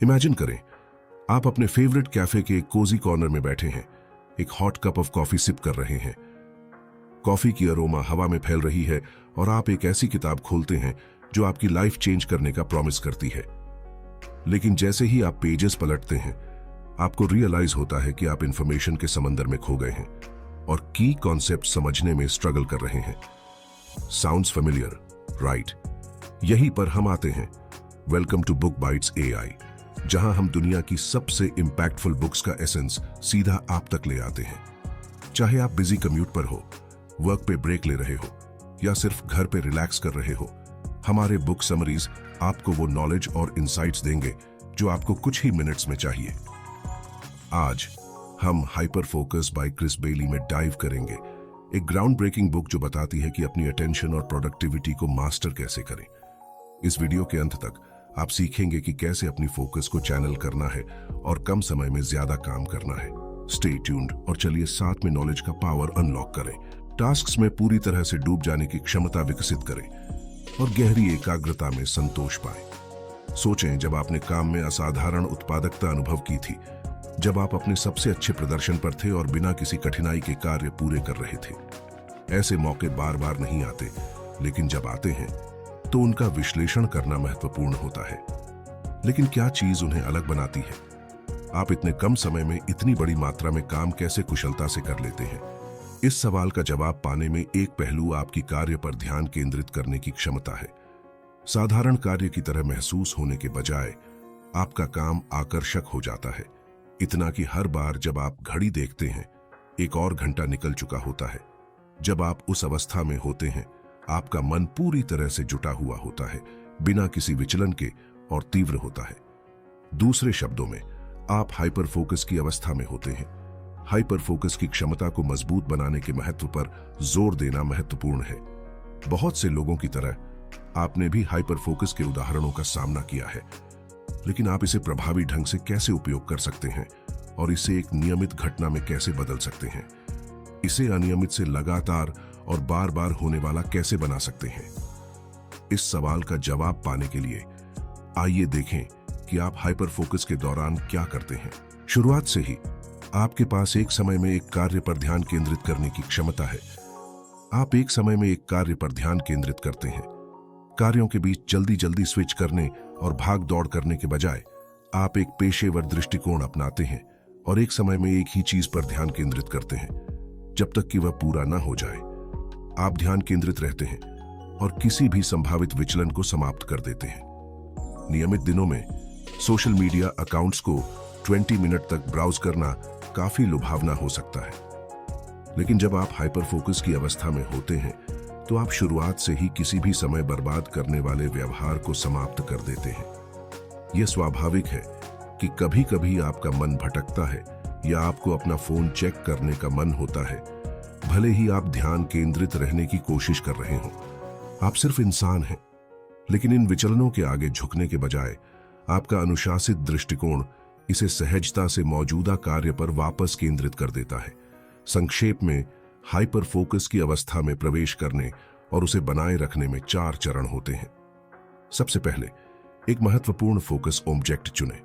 Imagine करें, आप अपने फेवरेट कैफे के एक कोजी कॉर्नर में बैठे हैं, एक hot cup of coffee sip कर रहे हैं। कॉफी की अरोमा हवा में फैल रही है और आप एक ऐसी किताब खोलते हैं जो आपकी लाइफ चेंज करने का प्रॉमिस करती है। लेकिन जैसे ही आप पेजेस पलटते हैं, आपको रियलाइज होता है कि आप इंफॉर्मेशन के समंदर में खो गए हैं और की कॉन्सेप्ट समझने में स्ट्रगल कर रहे हैं। Sounds familiar, right? यहीं पर हम आते हैं। Welcome to book bites AI, जहां हम दुनिया की सबसे इंपैक्टफुल बुक्स का एसेंस सीधा आप तक ले आते हैं। चाहे आप बिजी कम्यूट पर हो, वर्क पे ब्रेक ले रहे हो या सिर्फ घर पे रिलैक्स कर रहे हो, हमारे बुक समरीज आपको वो नॉलेज और इंसाइट्स देंगे जो आपको कुछ ही मिनट्स में चाहिए। आज हम हाइपर फोकस बाय क्रिस बेली में डाइव करेंगे, एक ग्राउंड ब्रेकिंग बुक जो बताती है कि अपनी अटेंशन और प्रोडक्टिविटी को मास्टर कैसे करें। इस वीडियो के अंत तक आप सीखेंगे कि कैसे अपनी फोकस को चैनल करना है और कम समय में ज्यादा काम करना है। स्टे ट्यून्ड और चलिए साथ में नॉलेज का पावर अनलॉक करें, टास्क्स में पूरी तरह से डूब जाने की क्षमता विकसित करें और गहरी एकाग्रता में संतोष पाएं। सोचें, जब आपने काम में असाधारण उत्पादकता अनुभव की थी, जब आप अपने सबसे अच्छे प्रदर्शन पर थे और बिना किसी कठिनाई के कार्य पूरे कर रहे थे। ऐसे मौके बार बार नहीं आते, लेकिन जब आते हैं तो उनका विश्लेषण करना महत्वपूर्ण होता है। लेकिन क्या चीज उन्हें अलग बनाती है? आप इतने कम समय में इतनी बड़ी मात्रा में काम कैसे कुशलता से कर लेते हैं? इस सवाल का जवाब पाने में एक पहलू आपकी कार्य पर ध्यान केंद्रित करने की क्षमता है। साधारण कार्य की तरह महसूस होने के बजाय आपका काम आकर्षक हो जाता है, इतना कि हर बार जब आप घड़ी देखते हैं, एक और घंटा निकल चुका होता है। जब आप उस अवस्था में होते हैं, आपका मन पूरी तरह से जुटा हुआ होता है, बिना किसी विचलन के, और तीव्र होता है। दूसरे शब्दों में, आप हाइपर फोकस की अवस्था में होते हैं। हाइपर फोकस की क्षमता को मजबूत बनाने के महत्व पर जोर देना महत्वपूर्ण है। बहुत से लोगों की तरह आपने भी हाइपर फोकस के उदाहरणों का सामना किया है, लेकिन आप इसे प्रभावी ढंग से कैसे उपयोग कर सकते हैं और इसे एक नियमित घटना में कैसे बदल सकते हैं? इसे अनियमित से लगातार और बार बार होने वाला कैसे बना सकते हैं? इस सवाल का जवाब पाने के लिए आइए देखें कि आप हाइपर फोकस के दौरान क्या करते हैं। शुरुआत से ही आपके पास एक समय में एक कार्य पर ध्यान केंद्रित करने की क्षमता है। आप एक समय में एक कार्य पर ध्यान केंद्रित करते हैं। कार्यों के बीच जल्दी जल्दी स्विच करने और भाग दौड़ करने के बजाय आप एक पेशेवर दृष्टिकोण अपनाते हैं और एक समय में एक ही चीज पर ध्यान केंद्रित करते हैं जब तक कि वह पूरा ना हो जाए। आप ध्यान केंद्रित रहते हैं और किसी भी संभावित विचलन को समाप्त कर देते हैं। नियमित दिनों में सोशल मीडिया अकाउंट्स को 20 मिनट तक ब्राउज करना काफी लुभावना हो सकता है, लेकिन जब आप हाइपर फोकस की अवस्था में होते हैं तो आप शुरुआत से ही किसी भी समय बर्बाद करने वाले व्यवहार को समाप्त कर देते हैं। यह स्वाभाविक है कि कभी कभी आपका मन भटकता है या आपको अपना फोन चेक करने का मन होता है, भले ही आप ध्यान केंद्रित रहने की कोशिश कर रहे हो। आप सिर्फ इंसान हैं। लेकिन इन विचलनों के आगे झुकने के बजाय आपका अनुशासित दृष्टिकोण इसे सहजता से मौजूदा कार्य पर वापस केंद्रित कर देता है। संक्षेप में, हाइपर फोकस की अवस्था में प्रवेश करने और उसे बनाए रखने में 4 चरण होते हैं। सबसे पहले, एक महत्वपूर्ण फोकस ऑब्जेक्ट चुनें।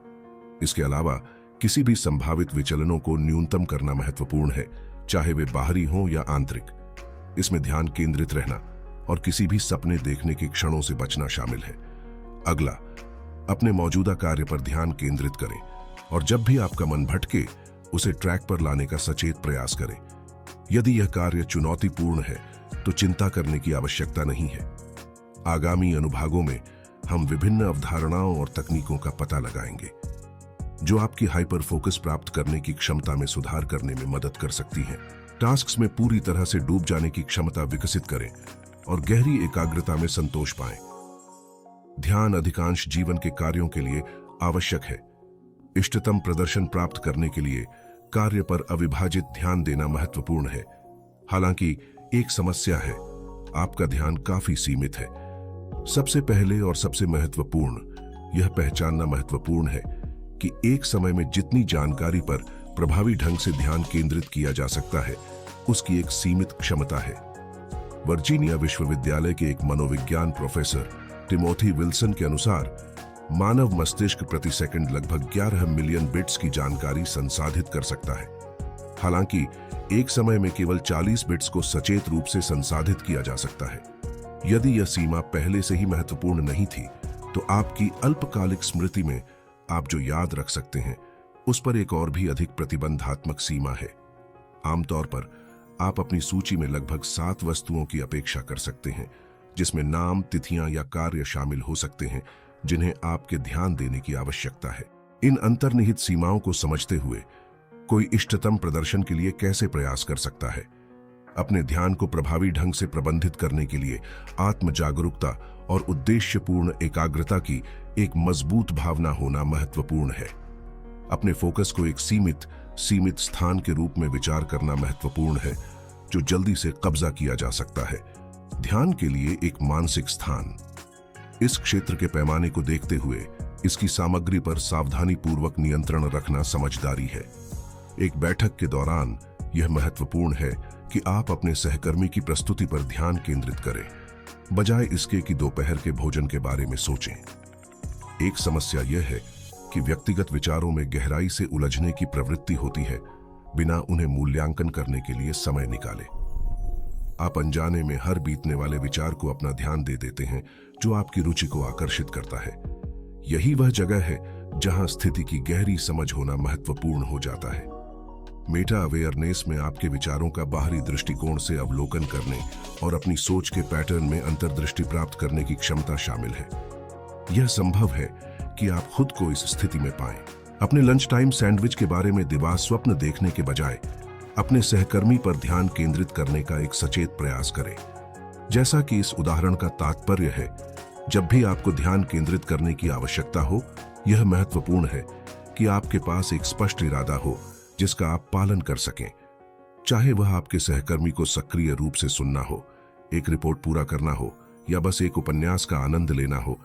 इसके अलावा किसी भी संभावित विचलनों को न्यूनतम करना महत्वपूर्ण है, चाहे वे बाहरी हों या आंतरिक। इसमें ध्यान केंद्रित रहना और किसी भी सपने देखने के क्षणों से बचना शामिल है। अगला, अपने मौजूदा कार्य पर ध्यान केंद्रित करें और जब भी आपका मन भटके, उसे ट्रैक पर लाने का सचेत प्रयास करें। यदि यह कार्य चुनौतीपूर्ण है तो चिंता करने की आवश्यकता नहीं है। आगामी अनुभागों में हम विभिन्न अवधारणाओं और तकनीकों का पता लगाएंगे जो आपकी हाइपर फोकस प्राप्त करने की क्षमता में सुधार करने में मदद कर सकती हैं। टास्क्स में पूरी तरह से डूब जाने की क्षमता विकसित करें और गहरी एकाग्रता में संतोष पाएं। ध्यान अधिकांश जीवन के कार्यों के लिए आवश्यक है। इष्टतम प्रदर्शन प्राप्त करने के लिए कार्य पर अविभाजित ध्यान देना महत्वपूर्ण है। हालांकि एक समस्या है, आपका ध्यान काफी सीमित है। सबसे पहले और सबसे महत्वपूर्ण यह पहचानना महत्वपूर्ण है कि एक समय में जितनी जानकारी पर प्रभावी ढंग से ध्यान केंद्रित किया जा सकता है, उसकी एक सीमित क्षमता है। वर्जीनिया विश्वविद्यालय के एक मनोविज्ञान प्रोफेसर टिमोथी विल्सन के अनुसार मानव मस्तिष्क प्रति सेकंड लगभग 11 मिलियन बिट्स की जानकारी संसाधित कर सकता है। हालांकि एक समय में केवल 40 बिट्स को सचेत रूप से संसाधित किया जा सकता है। यदि यह सीमा पहले से ही महत्वपूर्ण नहीं थी, तो आपकी अल्पकालिक स्मृति में आप जो याद रख सकते हैं, उस पर एक और भी अधिक प्रतिबंधात्मक सीमा है। आमतौर पर आप अपनी सूची में लगभग 7 वस्तुओं की अपेक्षा कर सकते हैं, जिसमें नाम, तिथियां या कार्य शामिल हो सकते हैं जिन्हें आपके ध्यान देने की आवश्यकता है। इन अंतर्निहित सीमाओं को समझते हुए कोई इष्टतम प्रदर्शन के लिए कैसे प्रयास कर सकता है? अपने ध्यान को प्रभावी ढंग से प्रबंधित करने के लिए आत्म जागरूकता और उद्देश्यपूर्ण एकाग्रता की एक मजबूत भावना होना महत्वपूर्ण है। अपने फोकस को एक सीमित स्थान के रूप में विचार करना महत्वपूर्ण है, जो जल्दी से कब्जा किया जा सकता है। ध्यान के लिए एक मानसिक स्थान। इस क्षेत्र के पैमाने को देखते हुए इसकी सामग्री पर सावधानीपूर्वक नियंत्रण रखना समझदारी है। एक बैठक के दौरान यह महत्वपूर्ण है कि आप अपने सहकर्मी की प्रस्तुति पर ध्यान केंद्रित करें, बजाय इसके कि दोपहर के भोजन के बारे में सोचें। एक समस्या यह है कि व्यक्तिगत विचारों में गहराई से उलझने की प्रवृत्ति होती है, बिना उन्हें मूल्यांकन करने के लिए समय निकाले। आप अनजाने में हर बीतने वाले विचार को अपना ध्यान दे देते हैं, जो आपकी रुचि को आकर्षित करता है। यही वह जगह है जहां स्थिति की गहरी समझ होना महत्वपूर्ण हो जाता है। मेटा अवेयरनेस में आपके विचारों का बाहरी दृष्टिकोण से अवलोकन करने और अपनी सोच के पैटर्न में अंतर्दृष्टि प्राप्त करने की क्षमता शामिल है। यह संभव है कि आप खुद को इस स्थिति में पाएं। अपने लंच टाइम सैंडविच के बारे में दिवा स्वप्न देखने के बजाय अपने सहकर्मी पर ध्यान केंद्रित करने का एक सचेत प्रयास करें। जैसा कि इस उदाहरण का तात्पर्य है, जब भी आपको ध्यान केंद्रित करने की आवश्यकता हो, यह महत्वपूर्ण है कि आपके पास एक स्पष्ट इरादा हो जिसका आप पालन कर सकें। चाहे वह आपके सहकर्मी को सक्रिय रूप से सुनना हो, एक रिपोर्ट पूरा करना हो या बस एक उपन्यास का आनंद लेना हो,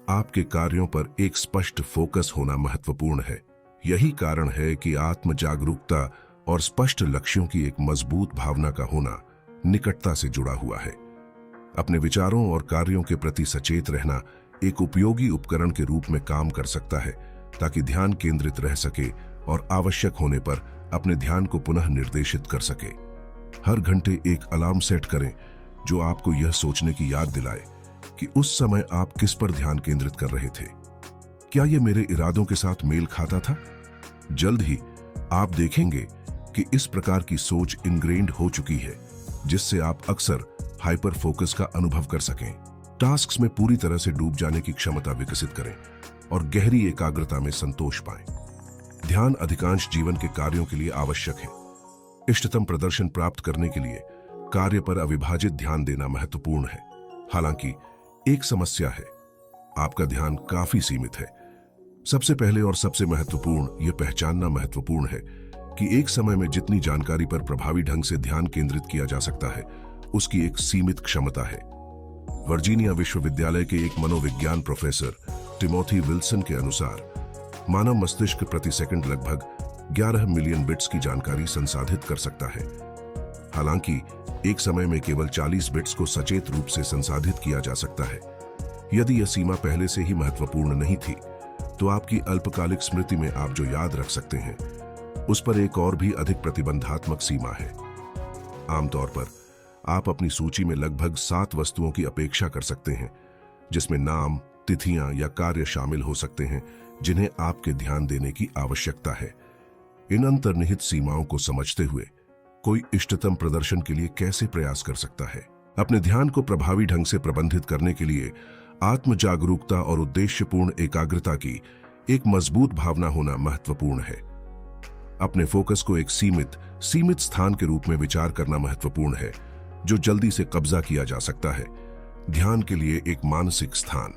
आपके कार्यों पर एक स्पष्ट फोकस होना महत्वपूर्ण है। यही कारण है कि आत्म जागरूकता और स्पष्ट लक्ष्यों की एक मजबूत भावना का होना निकटता से जुड़ा हुआ है। अपने विचारों और कार्यों के प्रति सचेत रहना एक उपयोगी उपकरण के रूप में काम कर सकता है, ताकि ध्यान केंद्रित रह सके और आवश्यक होने पर अपने ध्यान को पुनः निर्देशित कर सके। हर घंटे एक अलार्म सेट करें जो आपको यह सोचने की याद दिलाए कि उस समय आप किस पर ध्यान केंद्रित कर रहे थे। क्या यह मेरे इरादों के साथ मेल खाता था? जल्द ही आप देखेंगे कि इस प्रकार की सोच इनग्रेन्ड हो चुकी है, जिससे आप अक्सर हाइपर फोकस का अनुभव कर सकें। टास्क्स में पूरी तरह से डूब जाने की क्षमता विकसित करें और गहरी एकाग्रता में संतोष पाएं। ध्यान अधिकांश जीवन के कार्यों के लिए आवश्यक है। इष्टतम प्रदर्शन प्राप्त करने के लिए कार्य पर अविभाजित ध्यान देना महत्वपूर्ण है। हालांकि एक समस्या है, आपका ध्यान काफी सीमित है। सबसे पहले और सबसे महत्वपूर्ण यह पहचानना महत्वपूर्ण है कि एक समय में जितनी जानकारी पर प्रभावी ढंग से ध्यान केंद्रित किया जा सकता है, उसकी एक सीमित क्षमता है। वर्जीनिया विश्वविद्यालय के एक मनोविज्ञान प्रोफेसर टिमोथी विल्सन के अनुसार मानव मस्तिष्क प्रति सेकंड लगभग 11 मिलियन बिट्स की जानकारी संसाधित कर सकता है। हालांकि एक समय में केवल 40 बिट्स को सचेत रूप से संसाधित किया जा सकता है। यदि यह सीमा पहले से ही महत्वपूर्ण नहीं थी, तो आपकी अल्पकालिक स्मृति में आप जो याद रख सकते हैं, उस पर एक और भी अधिक प्रतिबंधात्मक सीमा है। आमतौर पर आप अपनी सूची में लगभग 7 वस्तुओं की अपेक्षा कर सकते हैं, जिसमें नाम, तिथियां या कार्य शामिल हो सकते हैं जिन्हें आपके ध्यान देने की आवश्यकता है। इन अंतर्निहित सीमाओं को समझते हुए कोई इष्टतम प्रदर्शन के लिए कैसे प्रयास कर सकता है? अपने ध्यान को प्रभावी ढंग से प्रबंधित करने के लिए आत्म जागरूकता और उद्देश्यपूर्ण एकाग्रता की एक मजबूत भावना होना महत्वपूर्ण है। अपने फोकस को एक सीमित स्थान के रूप में विचार करना महत्वपूर्ण है, जो जल्दी से कब्जा किया जा सकता है। ध्यान के लिए एक मानसिक स्थान।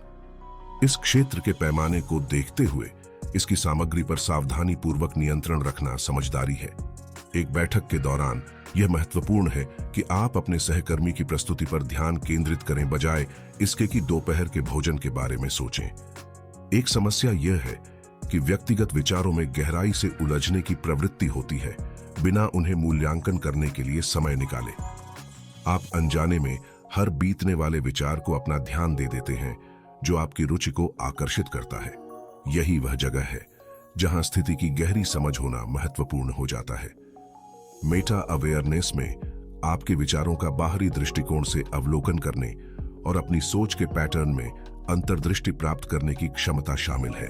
इस क्षेत्र के पैमाने को देखते हुए इसकी सामग्री पर सावधानीपूर्वक नियंत्रण रखना समझदारी है। एक बैठक के दौरान यह महत्वपूर्ण है कि आप अपने सहकर्मी की प्रस्तुति पर ध्यान केंद्रित करें, बजाय इसके कि दोपहर के भोजन के बारे में सोचें। एक समस्या यह है कि व्यक्तिगत विचारों में गहराई से उलझने की प्रवृत्ति होती है, बिना उन्हें मूल्यांकन करने के लिए समय निकाले। आप अनजाने में हर बीतने वाले विचार को अपना ध्यान दे देते हैं, जो आपकी रुचि को आकर्षित करता है। यही वह जगह है जहां स्थिति की गहरी समझ होना महत्वपूर्ण हो जाता है। मेटा अवेयरनेस में आपके विचारों का बाहरी दृष्टिकोण से अवलोकन करने और अपनी सोच के पैटर्न में अंतर्दृष्टि प्राप्त करने की क्षमता शामिल है।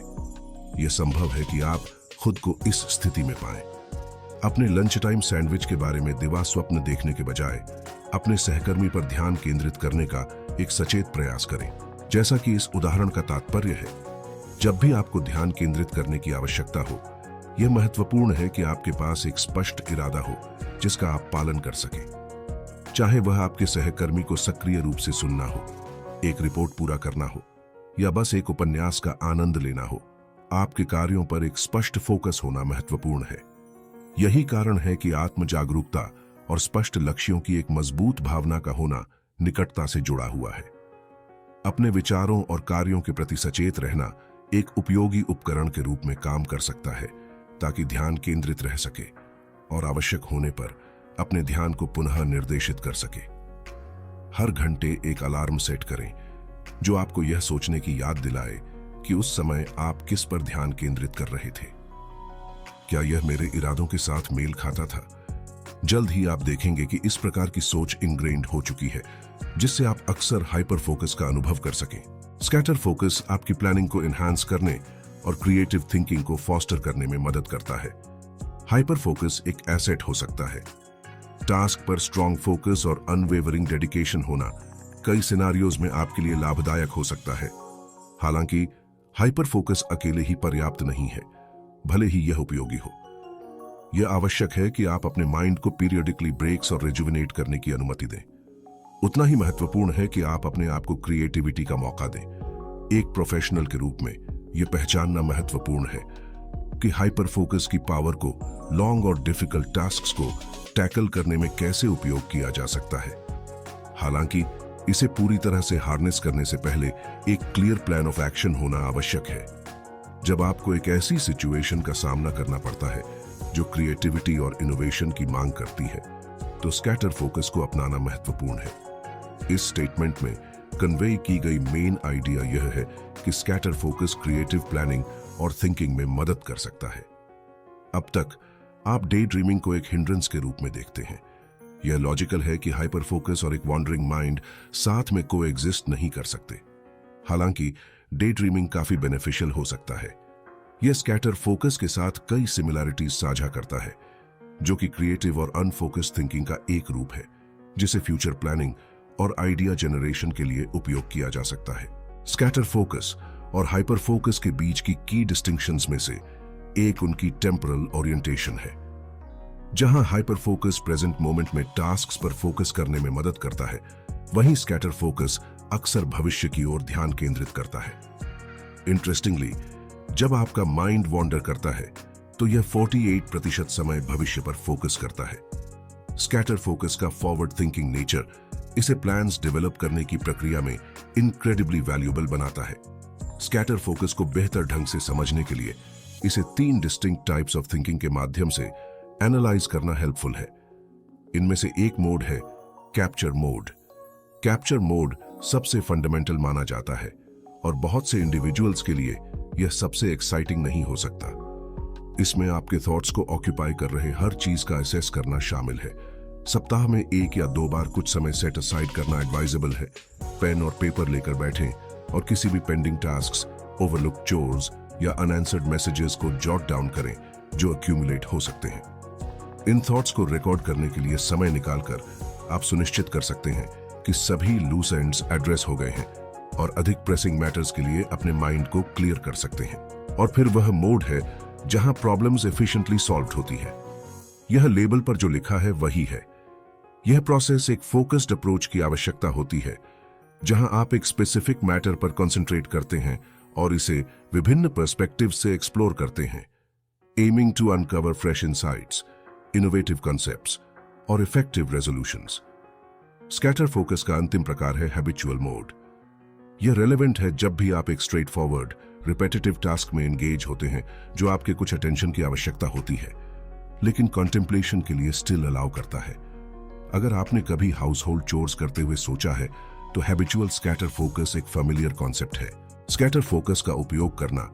यह संभव है कि आप खुद को इस स्थिति में पाएं। अपने लंच टाइम सैंडविच के बारे में दिवा स्वप्न देखने के बजाय अपने सहकर्मी पर ध्यान केंद्रित करने का एक सचेत प्रयास करें। जैसा कि इस उदाहरण का तात्पर्य है, जब भी आपको ध्यान केंद्रित करने की आवश्यकता हो, यह महत्वपूर्ण है कि आपके पास एक स्पष्ट इरादा हो जिसका आप पालन कर सकें। चाहे वह आपके सहकर्मी को सक्रिय रूप से सुनना हो, एक रिपोर्ट पूरा करना हो या बस एक उपन्यास का आनंद लेना हो, आपके कार्यों पर एक स्पष्ट फोकस होना महत्वपूर्ण है। यही कारण है कि आत्म जागरूकता और स्पष्ट लक्ष्यों की एक मजबूत भावना का होना निकटता से जुड़ा हुआ है। अपने विचारों और कार्यों के प्रति सचेत रहना एक उपयोगी उपकरण के रूप में काम कर सकता है ताकि ध्यान केंद्रित रह सके और आवश्यक होने पर अपने ध्यान को पुनः निर्देशित कर सके। हर घंटे एक अलार्म सेट करें जो आपको यह सोचने की याद दिलाए कि उस समय आप किस पर ध्यान केंद्रित कर रहे थे। क्या यह मेरे इरादों के साथ मेल खाता था? जल्द ही आप देखेंगे कि इस प्रकार की सोच इंग्रेन्ड हो चुकी है जिससे आप अक्सर हाइपर फोकस का अनुभव कर सकें। स्कैटर फोकस आपकी प्लानिंग को एनहांस करने और क्रिएटिव थिंकिंग को फॉस्टर करने में मदद करता है। हाइपर फोकस एक एसेट हो सकता है। टास्क पर स्ट्रॉन्ग फोकस और अनवेवरिंग डेडिकेशन होना कई सिनारियोज में आपके लिए लाभदायक हो सकता है। हालांकि हाइपर फोकस अकेले ही पर्याप्त नहीं है, भले ही यह उपयोगी हो। यह आवश्यक है कि आप अपने माइंड को पीरियडिकली ब्रेक्स और रिजुविनेट करने की अनुमति दें। उतना ही महत्वपूर्ण है कि आप अपने आप को क्रिएटिविटी का मौका दें। एक प्रोफेशनल के रूप में यह पहचानना महत्वपूर्ण है कि हाइपर फोकस की पावर को लॉन्ग और डिफिकल्ट टास्क्स को टैकल करने में कैसे उपयोग किया जा सकता है। हालांकि इसे पूरी तरह से हार्नेस करने से पहले एक क्लियर प्लान ऑफ एक्शन होना आवश्यक है। जब आपको एक ऐसी सिचुएशन का सामना करना पड़ता है जो क्रिएटिविटी और इनोवेशन की मांग करती है, तो स्कैटर फोकस को अपनाना महत्वपूर्ण है। इस स्टेटमेंट में कन्वे की गई मेन आइडिया यह है कि स्कैटर फोकस क्रिएटिव प्लानिंग और थिंकिंग में मदद कर सकता है। अब तक आप डे ड्रीमिंग को एक हिंड्रेंस के रूप में देखते हैं। यह लॉजिकल है कि हाइपर फोकस और एक वॉन्डरिंग माइंड साथ में कोएग्जिस्ट नहीं कर सकते। हालांकि डे ड्रीमिंग काफी बेनिफिशियल हो सकता है। यह स्कैटर फोकस के साथ कई सिमिलैरिटीज साझा करता है, जो कि क्रिएटिव और अनफोकस्ड थिंकिंग का एक रूप है जिसे फ्यूचर प्लानिंग और आइडिया जनरेशन के लिए उपयोग किया जा सकता है। स्कैटर फोकस और हाइपर फोकस के बीच की की डिस्टिंक्शंस में से एक उनकी टेम्परल ओरिएंटेशन है। जहां हाइपर फोकस प्रेजेंट मोमेंट में टास्क्स पर फोकस करने में मदद करता है, वहीं स्कैटर फोकस अक्सर भविष्य की ओर ध्यान केंद्रित करता है। इंटरेस्टिंगली, जब आपका माइंड वॉन्डर करता है तो यह 48% समय भविष्य पर फोकस करता है। स्कैटर फोकस का फॉरवर्ड थिंकिंग नेचर इसे प्लान्स डेवलप करने की प्रक्रिया में इनक्रेडिबली वैल्यूएबल बनाता है। स्कैटर फोकस को बेहतर ढंग से समझने के लिए इसे 3 डिस्टिंक्ट टाइप्स ऑफ थिंकिंग के माध्यम से एनालाइज करना हेल्पफुल है। इनमें से एक मोड है कैप्चर मोड। कैप्चर मोड सबसे फंडामेंटल माना जाता है और बहुत से इंडिविजुअल्स के लिए यह सबसे एक्साइटिंग नहीं हो सकता। इसमें आपके थॉट्स को ऑक्यूपाई कर रहे हर चीज का असेस करना शामिल है। सप्ताह में 1 या 2 बार कुछ समय सेट असाइड करना एडवाइजेबल है। पेन और पेपर लेकर बैठें और किसी भी पेंडिंग टास्क्स, ओवरलुक चोर्स या अनआंसर्ड मैसेजेस को जॉट डाउन करें जो एक्यूमुलेट हो सकते हैं। इन थॉट्स को रिकॉर्ड करने के लिए समय निकालकर आप सुनिश्चित कर सकते हैं कि सभी लूज एंड्स एड्रेस हो गए हैं और अधिक प्रेसिंग मैटर्स के लिए अपने माइंड को क्लियर कर सकते हैं। और फिर वह मोड है जहां प्रॉब्लम्स एफिशिएंटली सॉल्व्ड होती है। यह लेबल पर जो लिखा है वही है। यह प्रोसेस एक फोकस्ड अप्रोच की आवश्यकता होती है, जहां आप एक स्पेसिफिक मैटर पर कंसंट्रेट करते हैं और इसे विभिन्न पर्सपेक्टिव से एक्सप्लोर करते हैं, aiming to uncover fresh insights, innovative concepts और इफेक्टिव रेजोल्यूशंस। स्कैटर फोकस का अंतिम प्रकार है हैबिचुअल मोड। यह रेलेवेंट है जब भी आप एक स्ट्रेट फॉरवर्ड रिपेटिटिव टास्क में एंगेज होते हैं जो आपके कुछ अटेंशन की आवश्यकता होती है, लेकिन कॉन्टेम्पलेशन के लिए स्टिल अलाउ करता है। अगर आपने कभी हाउस होल्ड चोर्स करते हुए सोचा है तो हैबिचुअल स्कैटर फोकस एक फेमिलियर कॉन्सेप्ट है। स्कैटर फोकस का उपयोग करना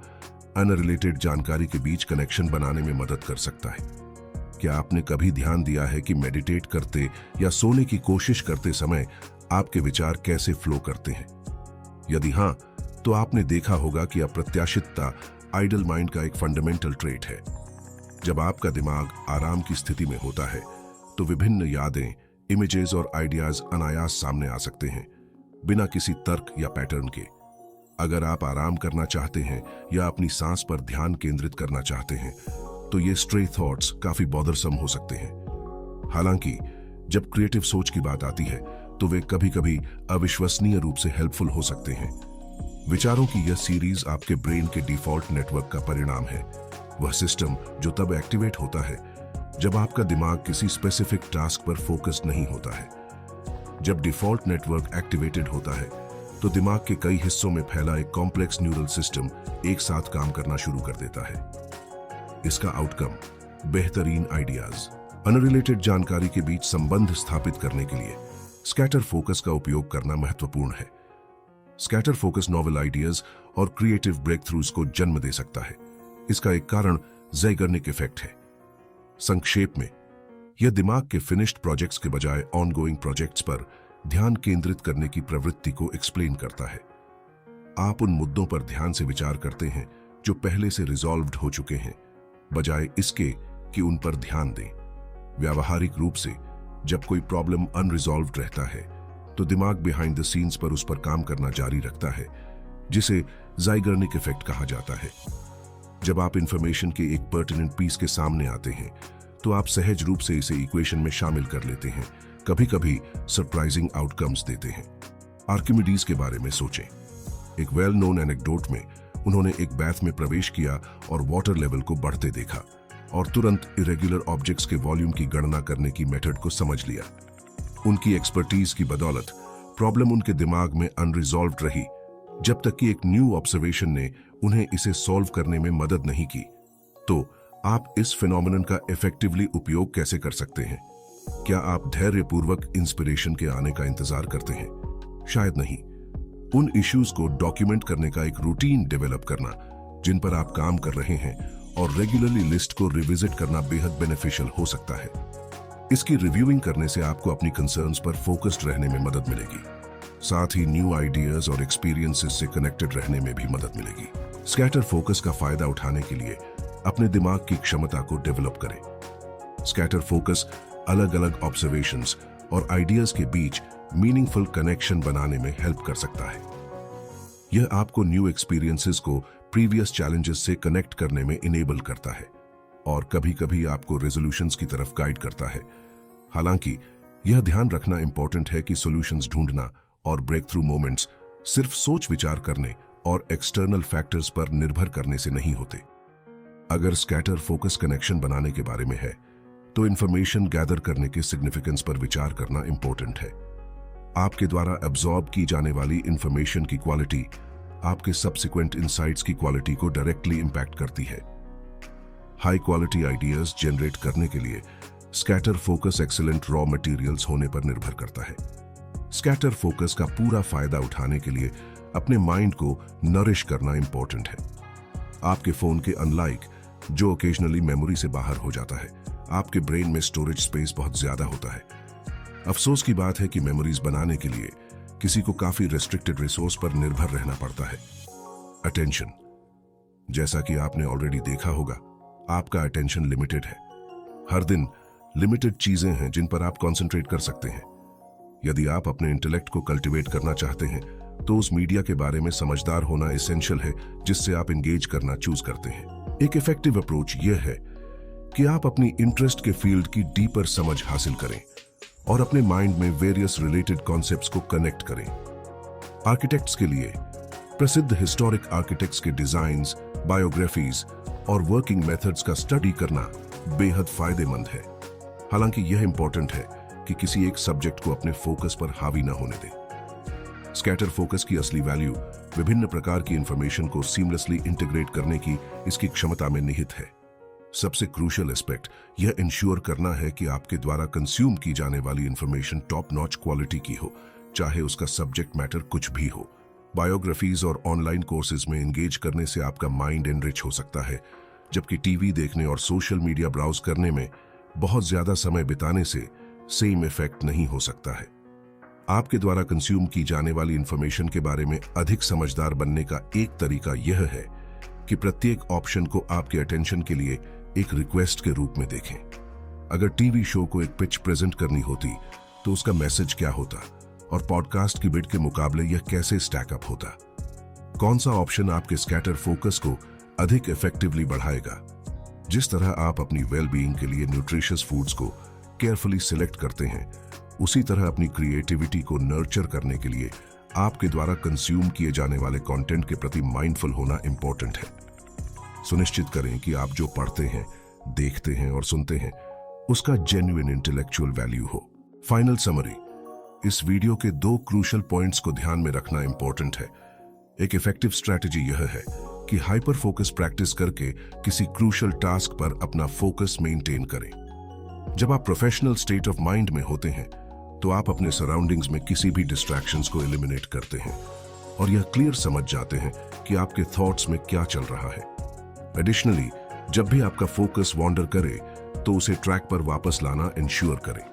अनरिलेटेड जानकारी के बीच कनेक्शन बनाने में मदद कर सकता है। क्या आपने कभी ध्यान दिया है कि मेडिटेट करते या सोने की कोशिश करते समय आपके विचार कैसे फ्लो करते हैं? यदि हाँ, तो आपने देखा होगा कि अप्रत्याशितता आइडल माइंड का एक फंडामेंटल ट्रेट है। जब आपका दिमाग आराम की स्थिति में होता है तो विभिन्न यादें, इमेजेस और आइडियाज अनायास सामने आ सकते हैं, बिना किसी तर्क या पैटर्न के। अगर आप आराम करना चाहते हैं या अपनी सांस पर ध्यान केंद्रित करना चाहते हैं तो ये स्ट्रे थॉट्स काफी बॉदरसम हो सकते हैं। हालांकि जब क्रिएटिव सोच की बात आती है तो वे कभी कभी अविश्वसनीय रूप से हेल्पफुल हो सकते हैं। विचारों की यह सीरीज आपके ब्रेन के डिफॉल्ट नेटवर्क का परिणाम है। वह सिस्टम जो तब एक्टिवेट होता है जब आपका दिमाग किसी स्पेसिफिक टास्क पर फोकस्ड नहीं होता है। जब डिफॉल्ट नेटवर्क एक्टिवेटेड होता है तो दिमाग के कई हिस्सों में फैला एक कॉम्प्लेक्स न्यूरल सिस्टम एक साथ काम करना शुरू कर देता है। इसका आउटकम बेहतरीन आइडियाज, अनरिलेटेड जानकारी के बीच संबंध स्थापित करने के लिए स्कैटर फोकस का उपयोग करना महत्वपूर्ण है। स्कैटर फोकस नॉवेल आइडियाज और क्रिएटिव ब्रेक थ्रूज को जन्म दे सकता है। इसका एक कारण ज़ैगर्निक इफेक्ट है। संक्षेप में, यह दिमाग के फिनिश्ड प्रोजेक्ट्स के बजाय ऑनगोइंग प्रोजेक्ट्स पर ध्यान केंद्रित करने की प्रवृत्ति को एक्सप्लेन करता है। आप उन मुद्दों पर ध्यान से विचार करते हैं जो पहले से रिजॉल्व्ड हो चुके हैं, बजाय इसके कि उन पर ध्यान दें। व्यावहारिक रूप से जब कोई प्रॉब्लम अनरिजॉल्व्ड रहता है तो दिमाग बिहाइंड द सीन्स पर उस पर काम करना जारी रखता है, जिसे ज़ाइगर्निक इफेक्ट कहा जाता है। जब आप इंफॉर्मेशन के एक पर्टिनेंट पीस के सामने आते हैं तो आप सहज रूप से इसे इक्वेशन में शामिल कर लेते हैं, कभी कभी सरप्राइजिंग आउटकम्स देते हैं। आर्किमिडीज के बारे में सोचें। एक वेल नोन एनेक्डोट में उन्होंने एक बैथ में प्रवेश किया और वाटर लेवल को बढ़ते देखा और तुरंत इरेगुलर ऑब्जेक्ट्स के वॉल्यूम की गणना करने की मेथड को समझ लिया। उनकी एक्सपर्टीज की बदौलत प्रॉब्लम उनके दिमाग में अनरिजॉल्व्ड रही जब तक कि एक न्यू ऑब्जर्वेशन ने उन्हें इसे सॉल्व करने में मदद नहीं की। तो आप इस फिनोमेनन का इफेक्टिवली उपयोग कैसे कर सकते हैं? क्या आप धैर्यपूर्वक इंस्पिरेशन के आने का इंतजार करते हैं? शायद नहीं। उन इश्यूज को डॉक्यूमेंट करने का एक रूटीन डेवलप करना जिन पर आप काम कर रहे हैं और रेगुलरली लिस्ट को रिविजिट करना बेहद बेनिफिशियल हो सकता है। इसकी रिव्यूइंग करने से आपको अपनी कंसर्न्स पर फोकस्ड रहने में मदद मिलेगी, साथ ही न्यू आइडियाज और एक्सपीरियंसेस से कनेक्टेड रहने में भी मदद मिलेगी। स्कैटर फोकस का फायदा उठाने के लिए अपने दिमाग की क्षमता को डेवलप करें। स्कैटर फोकस अलग अलग ऑब्जर्वेशंस और आइडियाज के बीच मीनिंगफुल कनेक्शन बनाने में हेल्प कर सकता है। यह आपको न्यू एक्सपीरियंसेस को प्रीवियस चैलेंजेस से कनेक्ट करने में इनेबल करता है और कभी-कभी आपको रेजोल्यूशंस की तरफ गाइड करता है। हालांकि यह ध्यान रखना इंपॉर्टेंट है कि सॉल्यूशंस ढूंढना और ब्रेक थ्रू मोमेंट्स सिर्फ सोच विचार करने और एक्सटर्नल फैक्टर्स पर निर्भर करने से नहीं होते। अगर स्कैटर फोकस कनेक्शन बनाने के बारे में है तो इंफॉर्मेशन गैदर करने के सिग्निफिकेंस पर विचार करना इंपॉर्टेंट है। आपके द्वारा एब्जॉर्ब की जाने वाली इंफॉर्मेशन की क्वालिटी आपके सब्सिक्वेंट इंसाइट्स की क्वालिटी को डायरेक्टली इंपैक्ट करती है। हाई क्वालिटी आइडियाज जनरेट करने के लिए scatter focus excellent raw materials होने पर निर्भर करता है। स्कैटर फोकस का पूरा फायदा उठाने के लिए अपने माइंड को नरिश करना इंपॉर्टेंट है। आपके फोन के अनलाइक, जो ओकेजनली मेमोरी से बाहर हो जाता है, आपके ब्रेन में स्टोरेज स्पेस बहुत ज्यादा होता है। अफसोस की बात है कि मेमोरीज बनाने के लिए किसी को काफी रेस्ट्रिक्टेड रिसोर्स पर निर्भर रहना पड़ता है। अटेंशन। जैसा कि आपने ऑलरेडी देखा होगा, आपका अटेंशन लिमिटेड है। हर दिन लिमिटेड चीजें हैं जिन पर आप कंसंट्रेट कर सकते हैं। यदि आप अपने इंटेलेक्ट को कल्टीवेट करना चाहते हैं तो उस मीडिया के बारे में समझदार होना एसेंशियल है जिससे आप एंगेज करना चूज करते हैं। एक इफेक्टिव अप्रोच यह है कि आप अपनी इंटरेस्ट के फील्ड की डीपर समझ हासिल करें और अपने माइंड में वेरियस रिलेटेड कॉन्सेप्ट्स को कनेक्ट करें। आर्किटेक्ट्स के लिए प्रसिद्ध हिस्टोरिक आर्किटेक्ट्स के डिजाइन्स, बायोग्राफीज और वर्किंग मेथड्स का स्टडी करना बेहद फायदेमंद है। हालांकि यह इंपॉर्टेंट है कि किसी एक सब्जेक्ट को अपने फोकस पर हावी न होने दें। स्कैटर फोकस की असली वैल्यू विभिन्न प्रकार की इंफॉर्मेशन को सीमलेसली इंटीग्रेट करने की इसकी क्षमता में निहित है। सबसे क्रूशियल एस्पेक्ट यह इंश्योर करना है कि आपके द्वारा कंज्यूम की जाने वाली इंफॉर्मेशन टॉप नॉच क्वालिटी की हो, चाहे उसका सब्जेक्ट मैटर कुछ भी हो। बायोग्राफीज और ऑनलाइन कोर्सेज में एंगेज करने से आपका माइंड एनरिच हो सकता है, जबकि टीवी देखने और सोशल मीडिया ब्राउज करने में बहुत ज्यादा समय बिताने से सेम इफेक्ट नहीं हो सकता है। आपके द्वारा कंज्यूम की जाने वाली इंफॉर्मेशन के बारे में अधिक समझदार बनने का एक तरीका यह है कि प्रत्येक ऑप्शन को आपके अटेंशन के लिए एक रिक्वेस्ट के रूप में देखें। अगर टीवी शो को एक पिच प्रेजेंट करनी होती तो उसका मैसेज क्या होता, और पॉडकास्ट की बिट के मुकाबले यह कैसे स्टैक अप होता? कौन सा ऑप्शन आपके स्कैटर फोकस को अधिक इफेक्टिवली बढ़ाएगा? जिस तरह आप अपनी वेल बीइंग के लिए न्यूट्रिशियस फूड्स को केयरफुली सिलेक्ट करते हैं, उसी तरह अपनी क्रिएटिविटी को नर्चर करने के लिए आपके द्वारा कंज्यूम किए जाने वाले कंटेंट के प्रति माइंडफुल होना इंपॉर्टेंट है। सुनिश्चित करें कि आप जो पढ़ते हैं, देखते हैं और सुनते हैं उसका जेन्युइन इंटेलेक्चुअल वैल्यू हो। फाइनल समरी, इस वीडियो के 2 क्रूशियल पॉइंट्स को ध्यान में रखना इंपॉर्टेंट है। एक इफेक्टिव स्ट्रैटेजी यह है कि हाइपर फोकस प्रैक्टिस करके किसी क्रूशियल टास्क पर अपना फोकस मेंटेन करें। जब आप प्रोफेशनल स्टेट ऑफ माइंड में होते हैं तो आप अपने सराउंडिंग्स में किसी भी डिस्ट्रैक्शंस को एलिमिनेट करते हैं और यह क्लियर समझ जाते हैं कि आपके थॉट्स में क्या चल रहा है। एडिशनली, जब भी आपका फोकस वॉन्डर करे तो उसे ट्रैक पर वापस लाना इंश्योर करें।